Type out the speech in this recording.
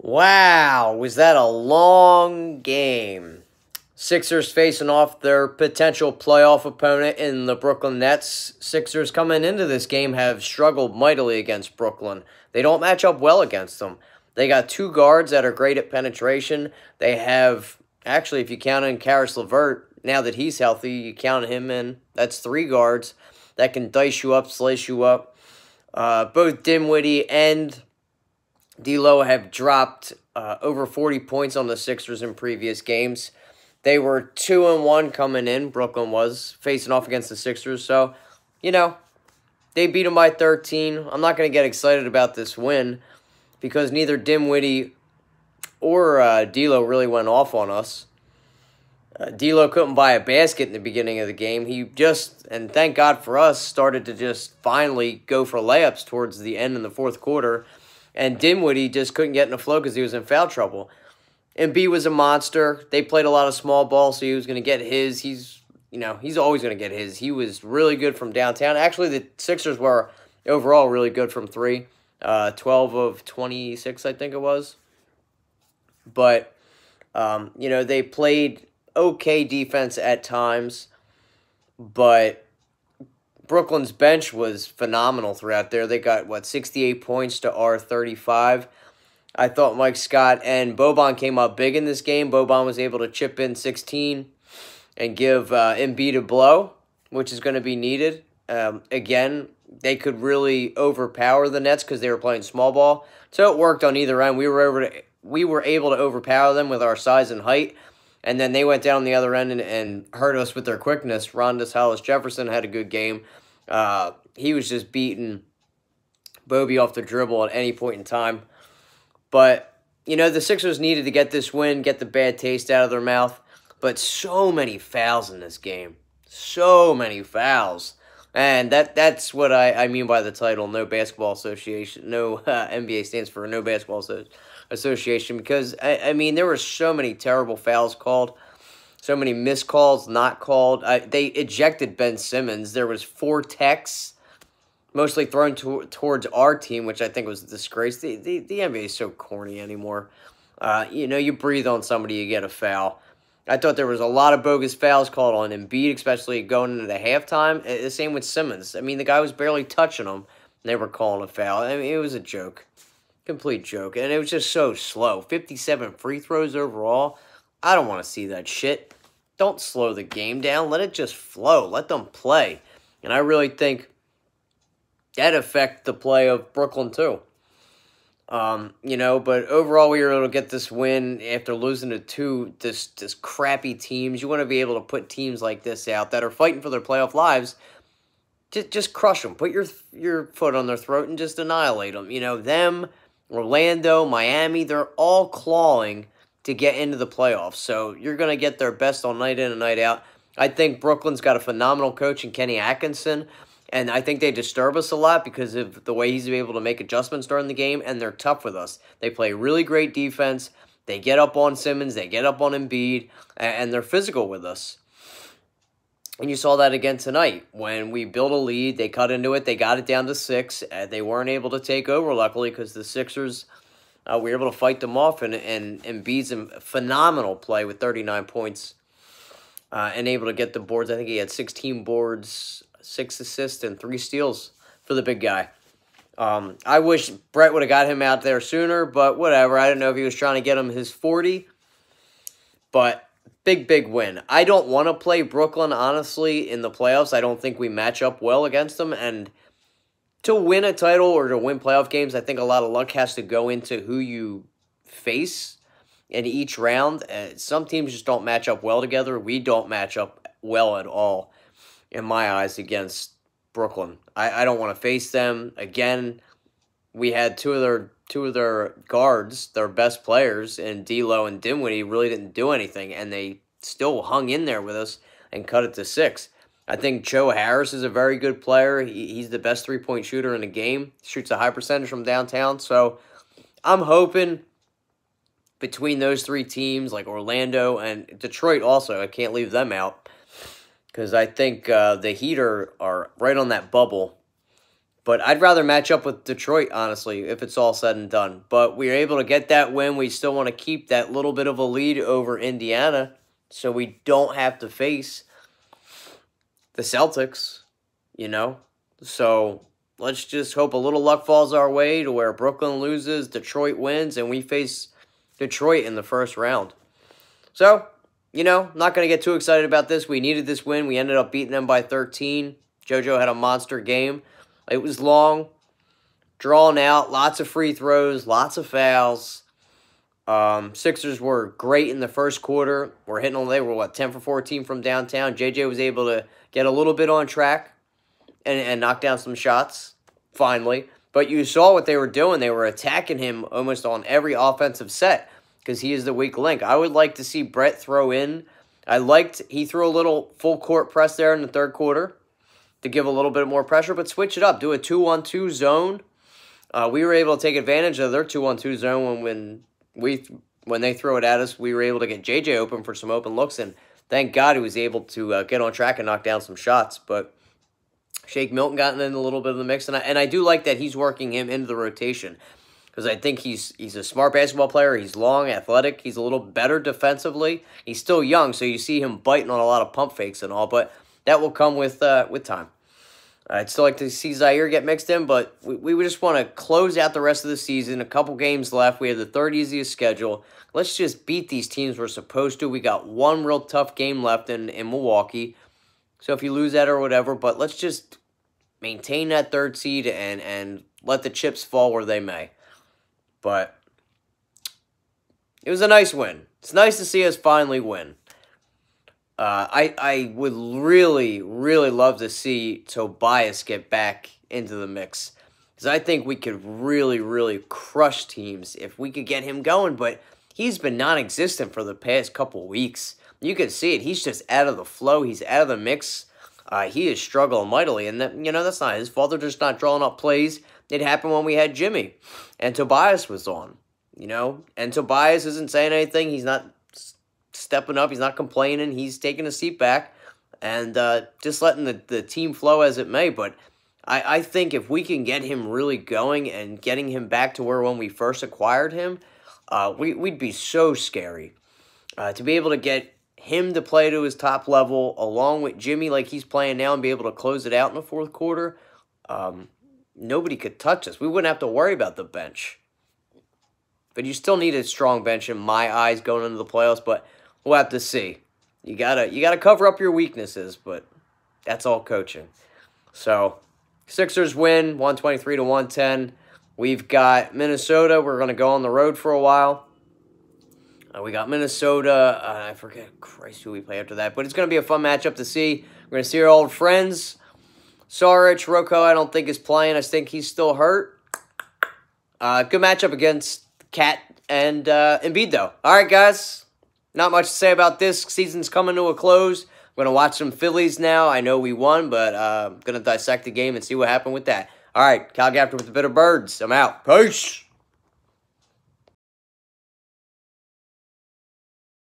Wow, was that a long game? Sixers facing off their potential playoff opponent in the Brooklyn Nets. Sixers coming into this game have struggled mightily against Brooklyn. They don't match up well against them. They got two guards that are great at penetration. They have, actually, if you count in Karis LeVert, now that he's healthy, you count him in. That's three guards that can dice you up, slice you up. Both Dinwiddie and D'Lo have dropped over 40 points on the Sixers in previous games. They were 2-1 coming in, Brooklyn was, facing off against the Sixers. So, they beat them by 13. I'm not going to get excited about this win because neither Dinwiddie or D'Lo really went off on us. D'Lo couldn't buy a basket in the beginning of the game. He just, and thank God for us, started to just finally go for layups towards the end in the fourth quarter. And Dinwiddie just couldn't get in the flow because he was in foul trouble. N.B.A was a monster. They played a lot of small ball, so he was going to get his. He's always going to get his. He was really good from downtown. Actually, the Sixers were overall really good from three. 12 of 26, I think it was. But, they played okay defense at times. But Brooklyn's bench was phenomenal throughout there. They got, 68 points to our 35. I thought Mike Scott and Boban came up big in this game. Boban was able to chip in 16 and give N.B.A a blow, which is going to be needed. Again, they could really overpower the Nets because they were playing small ball. So it worked on either end. We were able to overpower them with our size and height. And then they went down the other end and hurt us with their quickness. Rondus Hollis-Jefferson had a good game. He was just beating Bobby off the dribble at any point in time. But, the Sixers needed to get this win, get the bad taste out of their mouth. But so many fouls in this game. So many fouls. And that's what I mean by the title, No Basketball Association. No, N.B.A stands for No Basketball Association. Because, there were so many terrible fouls called. So many missed calls, not called. They ejected Ben Simmons. There was 4 techs. Mostly thrown towards our team, which I think was a disgrace. The NBA is so corny anymore. You breathe on somebody, you get a foul. I thought there was a lot of bogus fouls called on Embiid, especially going into the halftime. The same with Simmons. The guy was barely touching him, and they were calling a foul. It was a joke. Complete joke. And it was just so slow. 57 free throws overall. I don't want to see that shit. Don't slow the game down. Let it just flow. Let them play. And I really think that affect the play of Brooklyn too. But overall we were able to get this win after losing to two this crappy teams. You want to be able to put teams like this out that are fighting for their playoff lives. Just crush them. Put your foot on their throat and just annihilate them. Them, Orlando, Miami, they're all clawing to get into the playoffs. So you're going to get their best all night in and night out. I think Brooklyn's got a phenomenal coach in Kenny Atkinson. And I think they disturb us a lot because of the way he's able to make adjustments during the game, and they're tough with us. They play really great defense. They get up on Simmons. They get up on Embiid, and they're physical with us. And you saw that again tonight. When we built a lead, they cut into it. They got it down to 6. They weren't able to take over, luckily, because the Sixers were able to fight them off, and Embiid's a phenomenal play with 39 points and able to get the boards. I think he had 16 boards, 6 assists, and 3 steals for the big guy. I wish Brett would have got him out there sooner, but whatever. I don't know if he was trying to get him his 40. But big win. I don't want to play Brooklyn, honestly, in the playoffs. I don't think we match up well against them. And to win a title or to win playoff games, I think a lot of luck has to go into who you face in each round. Some teams just don't match up well together. We don't match up well at all, in my eyes, against Brooklyn. I don't want to face them. Again, we had two of their guards, their best players, and D'Lo and Dinwiddie really didn't do anything, and they still hung in there with us and cut it to 6. I think Joe Harris is a very good player. He's the best three-point shooter in the game. Shoots a high percentage from downtown. So I'm hoping between those 3 teams, like Orlando and Detroit also, I can't leave them out, because I think the Heat are right on that bubble But I'd rather match up with Detroit, honestly, if it's all said and done. But we were able to get that win. We still want to keep that little bit of a lead over Indiana so we don't have to face the Celtics, you know? So let's just hope a little luck falls our way to where Brooklyn loses, Detroit wins, and we face Detroit in the first round. So, you know, not going to get too excited about this. We needed this win. We ended up beating them by 13. JoJo had a monster game. It was long, drawn out, lots of free throws, lots of fouls. Sixers were great in the first quarter. They were 10 for 14 from downtown. JJ was able to get a little bit on track and knock down some shots, finally. But you saw what they were doing. They were attacking him almost on every offensive set because he is the weak link. I would like to see Brett throw in. He threw a little full court press there in the third quarter to give a little bit more pressure, but switch it up. Do a 2-1-2 zone. We were able to take advantage of their 2-1-2 zone when they throw it at us. We were able to get JJ open for some open looks, and thank God he was able to get on track and knock down some shots. But Shake Milton got in a little bit of the mix, and I do like that he's working him into the rotation because I think he's a smart basketball player. He's long, athletic. He's a little better defensively. He's still young, so you see him biting on a lot of pump fakes and all, but that will come with time. I'd still like to see Zaire get mixed in, but we just want to close out the rest of the season. A couple games left. We have the third easiest schedule. Let's just beat these teams we're supposed to. We got one real tough game left in Milwaukee. So if you lose that or whatever, but let's just maintain that third seed and let the chips fall where they may. But it was a nice win. It's nice to see us finally win. I would really, really love to see Tobias get back into the mix. Because I think we could really, really crush teams if we could get him going. But he's been non-existent for the past couple weeks. You can see it. He's just out of the flow. He's out of the mix. He is struggling mightily. And, that's not his fault. They're just not drawing up plays. It happened when we had Jimmy. And Tobias was on, And Tobias isn't saying anything. He's not stepping up. He's not complaining. He's taking a seat back and just letting the team flow as it may. But I think if we can get him really going and getting him back to where when we first acquired him, we'd be so scary. To be able to get him to play to his top level along with Jimmy like he's playing now and be able to close it out in the fourth quarter, nobody could touch us. We wouldn't have to worry about the bench. But you still need a strong bench in my eyes going into the playoffs, but we'll have to see. You gotta cover up your weaknesses, but that's all coaching. So, Sixers win 123-110. We've got Minnesota. We're gonna go on the road for a while. We got Minnesota. I forget who we play after that, but it's gonna be a fun matchup to see. We're gonna see our old friends. Saric, Rocco, I don't think is playing. I think he's still hurt. Good matchup against Cat and Embiid, though. All right, guys. Not much to say about this. Season's coming to a close. I'm going to watch some Phillies now. I know we won, but I'm going to dissect the game and see what happened with that. All right, Cal Gaffner with the Bitter Birds. I'm out. Peace.